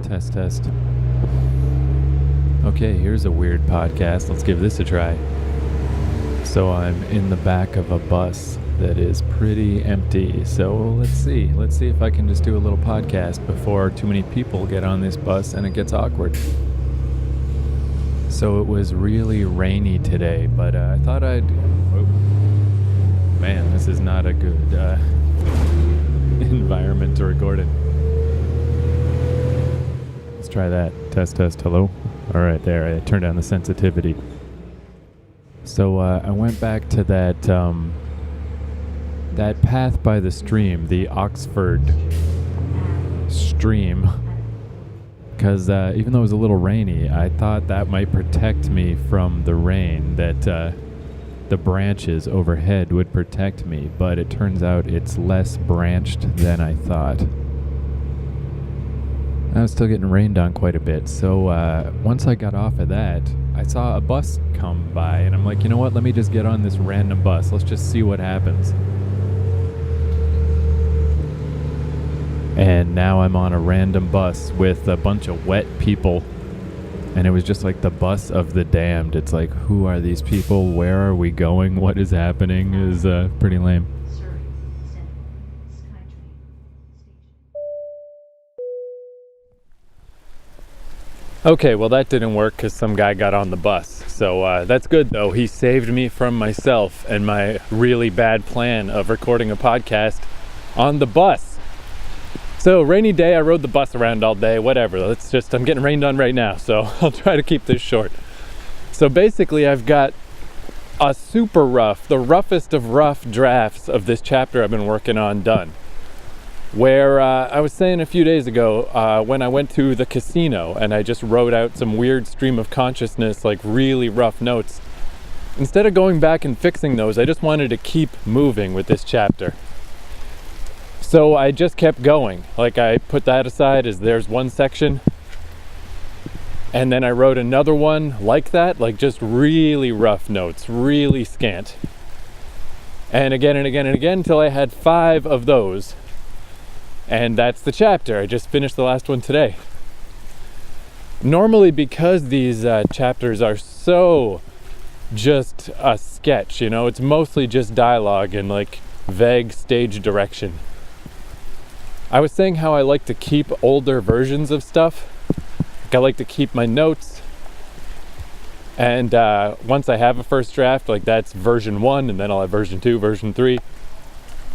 Test, test. Okay, here's a weird podcast. Let's give this a try. So I'm in the back of a bus that is pretty empty. So let's see. Let's see if I can just do a little podcast before too many people get on this bus and it gets awkward. So it was really rainy today, but I thought I'd... Oh, man, this is not a good environment to record in. Let's try that. Test, test, hello? All right, there, I turned down the sensitivity. So I went back to that path by the stream, the Oxford stream, because even though it was a little rainy, I thought that might protect me from the rain, that the branches overhead would protect me, but it turns out it's less branched than I thought. I was still getting rained on quite a bit, so once I got off of that, I saw a bus come by, and I'm like, you know what, let me just get on this random bus. Let's just see what happens. And now I'm on a random bus with a bunch of wet people, and it was just like the bus of the damned. It's like, who are these people? Where are we going? What is happening? It was pretty lame. Okay, well that didn't work because some guy got on the bus. So that's good though. He saved me from myself and my really bad plan of recording a podcast on the bus. So rainy day, I rode the bus around all day, whatever. I'm getting rained on right now, so I'll try to keep this short. So basically I've got a super rough, the roughest of rough drafts of this chapter I've been working on done. Where I was saying a few days ago when I went to the casino and I just wrote out some weird stream of consciousness, like really rough notes. Instead of going back and fixing those, I just wanted to keep moving with this chapter. So I just kept going. Like I put that aside as there's one section. And then I wrote another one like that, like just really rough notes, really scant. And again and again and again until I had 5 of those. And that's the chapter. I just finished the last one today. Normally, because these chapters are so just a sketch, you know, it's mostly just dialogue and like vague stage direction. I was saying how I like to keep older versions of stuff. Like I like to keep my notes. And once I have a first draft, like that's version 1, and then I'll have version 2, version 3.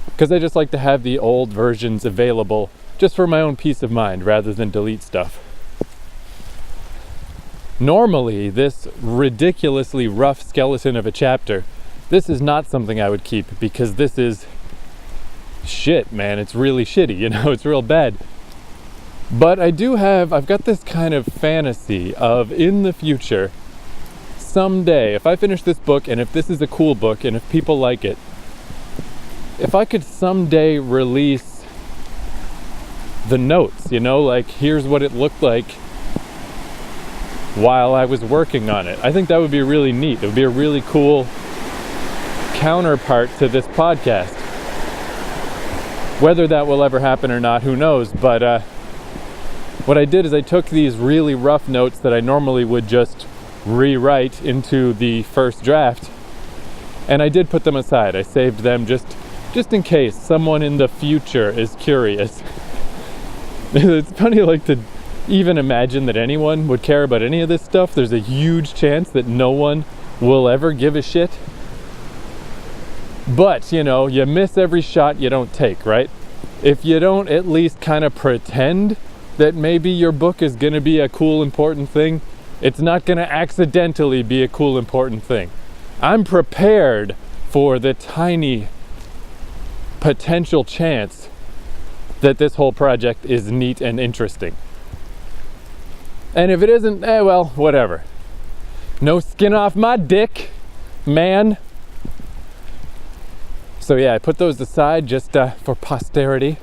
Because I just like to have the old versions available just for my own peace of mind rather than delete stuff. Normally, this ridiculously rough skeleton of a chapter, this is not something I would keep because this is shit, man. It's really shitty, you know, it's real bad. But I've got this kind of fantasy of in the future, someday, if I finish this book and if this is a cool book and if people like it, if I could someday release the notes, you know, like here's what it looked like while I was working on it. I think that would be really neat. It would be a really cool counterpart to this podcast. Whether that will ever happen or not, who knows? But what I did is I took these really rough notes that I normally would just rewrite into the first draft, and I did put them aside. I saved them just in case someone in the future is curious. It's funny, like, to even imagine that anyone would care about any of this stuff. There's a huge chance that no one will ever give a shit. But, you know, you miss every shot you don't take, right? If you don't at least kind of pretend that maybe your book is going to be a cool, important thing, it's not going to accidentally be a cool, important thing. I'm prepared for the tiny potential chance that this whole project is neat and interesting. And if it isn't, well, whatever. No skin off my dick, man. So yeah, I put those aside just for posterity.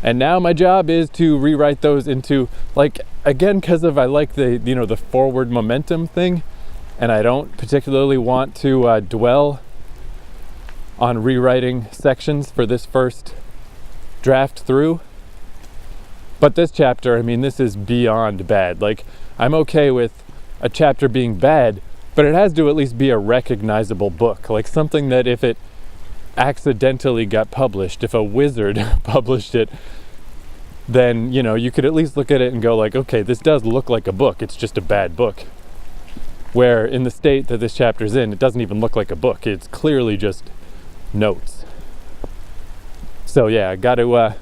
And now my job is to rewrite those into, like, again, because I like the, you know, the forward momentum thing, and I don't particularly want to dwell on rewriting sections for this first draft through. But this chapter, I mean, this is beyond bad. Like, I'm okay with a chapter being bad, but it has to at least be a recognizable book. Like something that if it accidentally got published, if a wizard published it, then, you know, you could at least look at it and go like, okay, this does look like a book, it's just a bad book. Where in the state that this chapter's in, it doesn't even look like a book, it's clearly just notes. So yeah, I got to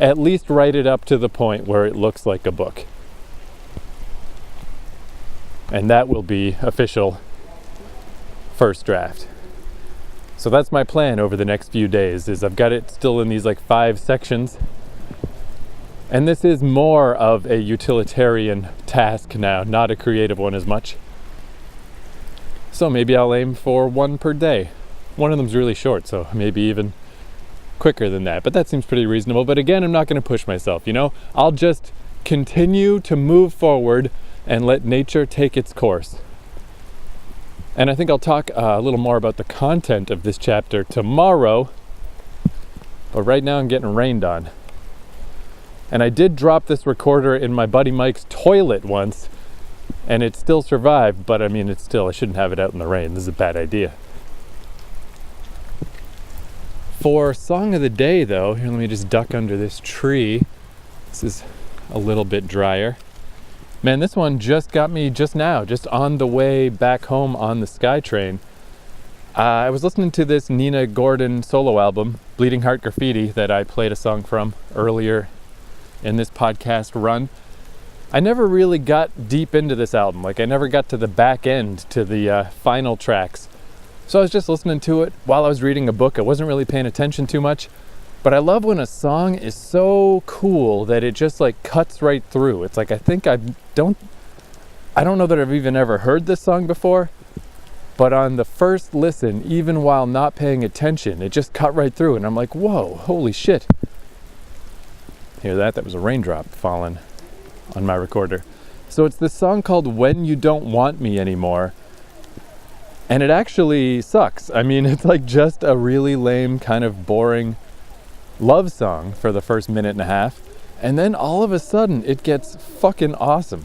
at least write it up to the point where it looks like a book. And that will be official first draft. So that's my plan over the next few days, is I've got it still in these like 5 sections. And this is more of a utilitarian task now, not a creative one as much. So maybe I'll aim for 1 per day. One of them's really short, so maybe even quicker than that, but that seems pretty reasonable. But again, I'm not going to push myself, you know? I'll just continue to move forward and let nature take its course. And I think I'll talk a little more about the content of this chapter tomorrow, but right now I'm getting rained on. And I did drop this recorder in my buddy Mike's toilet once, and it still survived, but I mean, I shouldn't have it out in the rain. This is a bad idea. For Song of the Day, though, here, let me just duck under this tree. This is a little bit drier. Man, this one just got me just now, just on the way back home on the SkyTrain. I was listening to this Nina Gordon solo album, Bleeding Heart Graffiti, that I played a song from earlier in this podcast run. I never really got deep into this album. Like, I never got to the back end, to the final tracks. So I was just listening to it while I was reading a book. I wasn't really paying attention too much. But I love when a song is so cool that it just like cuts right through. It's like, I don't know that I've even ever heard this song before, but on the first listen, even while not paying attention, it just cut right through. And I'm like, whoa, holy shit. Hear that? That was a raindrop falling on my recorder. So it's this song called When You Don't Want Me Anymore. And it actually sucks. I mean, it's like just a really lame, kind of boring love song for the first minute and a half. And then all of a sudden, it gets fucking awesome.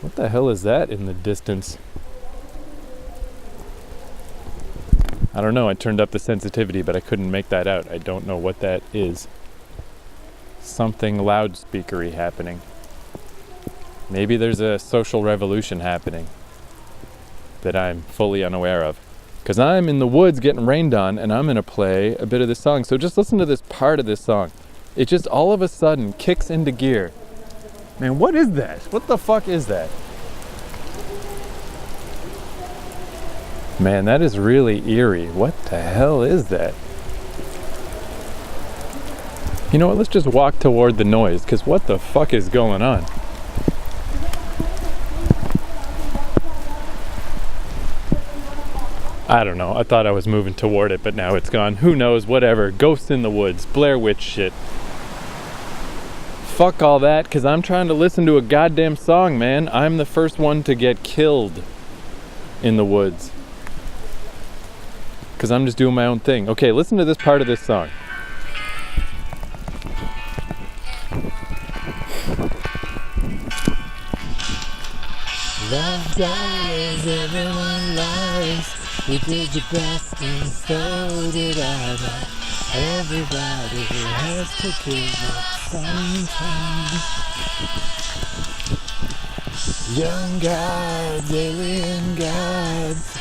What the hell is that in the distance? I don't know, I turned up the sensitivity, but I couldn't make that out. I don't know what that is. Something loudspeakery happening. Maybe there's a social revolution happening that I'm fully unaware of. Because I'm in the woods getting rained on, and I'm going to play a bit of this song. So just listen to this part of this song. It just all of a sudden kicks into gear. Man, what is that? What the fuck is that? Man, that is really eerie. What the hell is that? You know what, let's just walk toward the noise, because what the fuck is going on? I don't know, I thought I was moving toward it, but now it's gone. Who knows, whatever. Ghosts in the woods, Blair Witch shit. Fuck all that, because I'm trying to listen to a goddamn song, man. I'm the first one to get killed in the woods. Because I'm just doing my own thing. Okay, listen to this part of this song. Love dies, everyone lies. You did your best and so did I. But everybody has to give up sometime. Young gods, alien gods,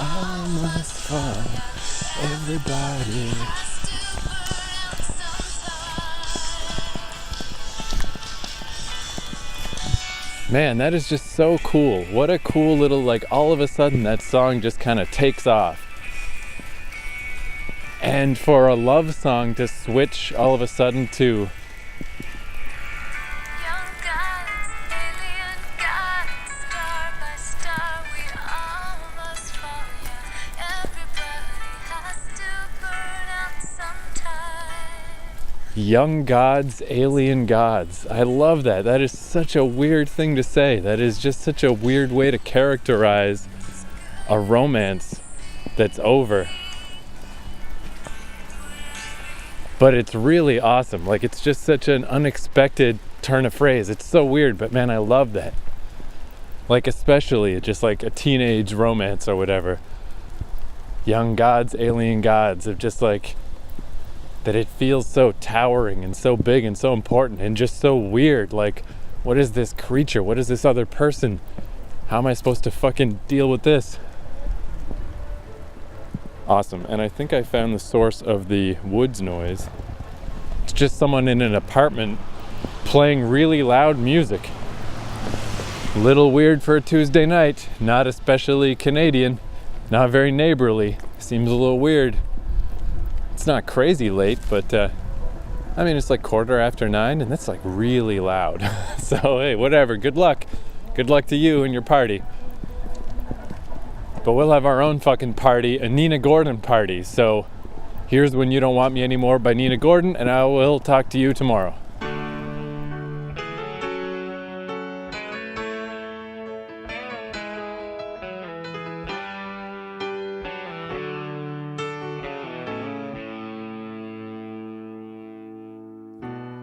I must fall. Everybody. Man, that is just so cool. What a cool little, like, all of a sudden that song just kind of takes off. And for a love song to switch all of a sudden to young gods, alien gods. I love that. That is such a weird thing to say. That is just such a weird way to characterize a romance that's over. But it's really awesome. Like, it's just such an unexpected turn of phrase. It's so weird, but man, I love that. Like, especially just like a teenage romance or whatever. Young gods, alien gods, of just like, that it feels so towering and so big and so important and just so weird. Like, what is this creature? What is this other person? How am I supposed to fucking deal with this? Awesome. And I think I found the source of the woods noise. It's just someone in an apartment playing really loud music. Little weird for a Tuesday night. Not especially Canadian. Not very neighborly. Seems a little weird. It's not crazy late, but I mean, it's like 9:15, and that's like really loud. So hey, whatever. Good luck. Good luck to you and your party. But we'll have our own fucking party, a Nina Gordon party. So here's When You Don't Want Me Anymore by Nina Gordon, and I will talk to you tomorrow.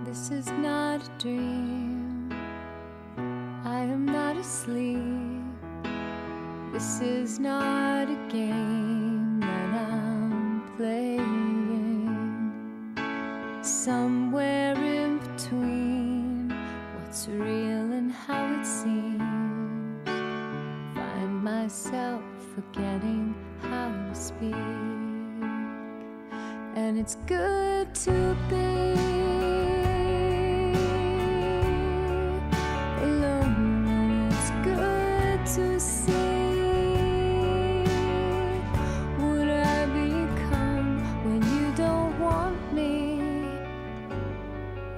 This is not a dream. I am not asleep. This is not a game that I'm playing. Somewhere in between what's real and how it seems, find myself forgetting how to speak. And it's good to be alone, and it's good to see what I become when you don't want me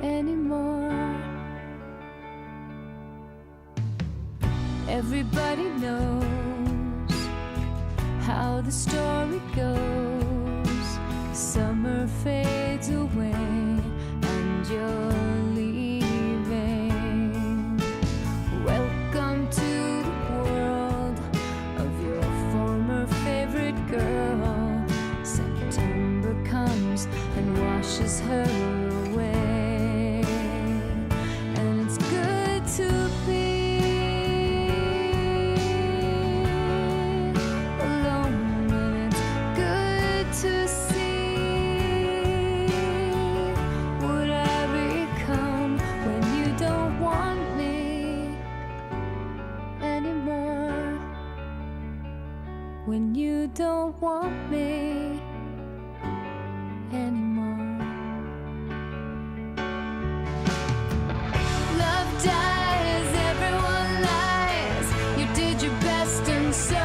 anymore. Everybody knows how the story goes. Summer fades away and you're leaving. Welcome to the world of your former favorite girl. September comes and washes her away. And it's good to be alone, and it's good to see what I become when you don't want me anymore. When you don't want me anymore. Love dies, everyone lies. You did your best and so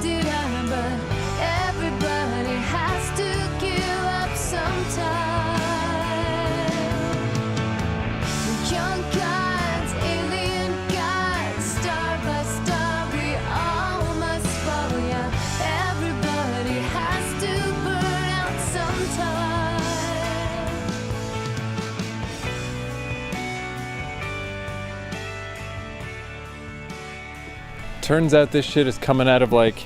did I, but everybody has to give up sometime. Young gods, alien gods, star by star, we all must fall, yeah. Everybody has to burn out sometime. Turns out this shit is coming out of like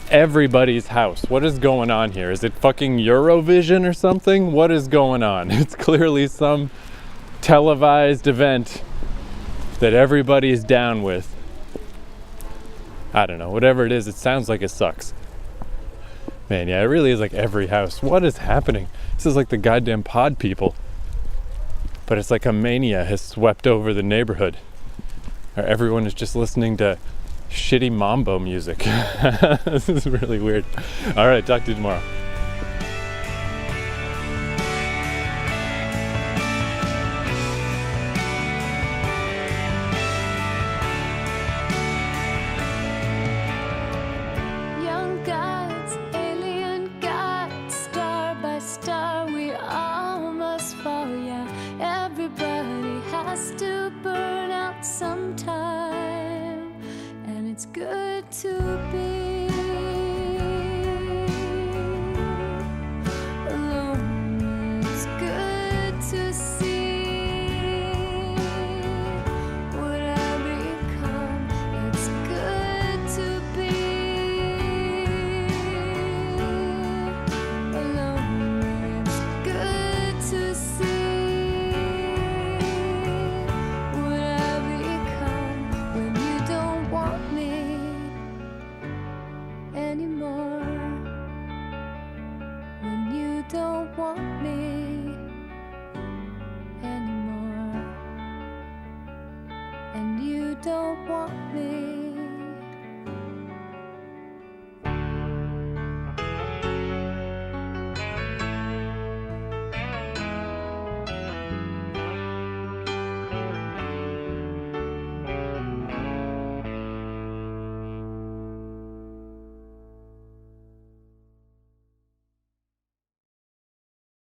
everybody's house. What is going on here? Is it fucking Eurovision or something? What is going on? It's clearly some televised event that everybody's down with. I don't know, whatever it is, it sounds like it sucks. Man, yeah, it really is like every house. What is happening? This is like the goddamn pod people. But it's like a mania has swept over the neighborhood. Or everyone is just listening to shitty mambo music. This is really weird. All right, talk to you tomorrow. Young gods, alien gods, star by star, we all must fall, yeah. Everybody has to burn out sometime, and it's good to be alone. It's good to see what I become. It's good to be don't want me.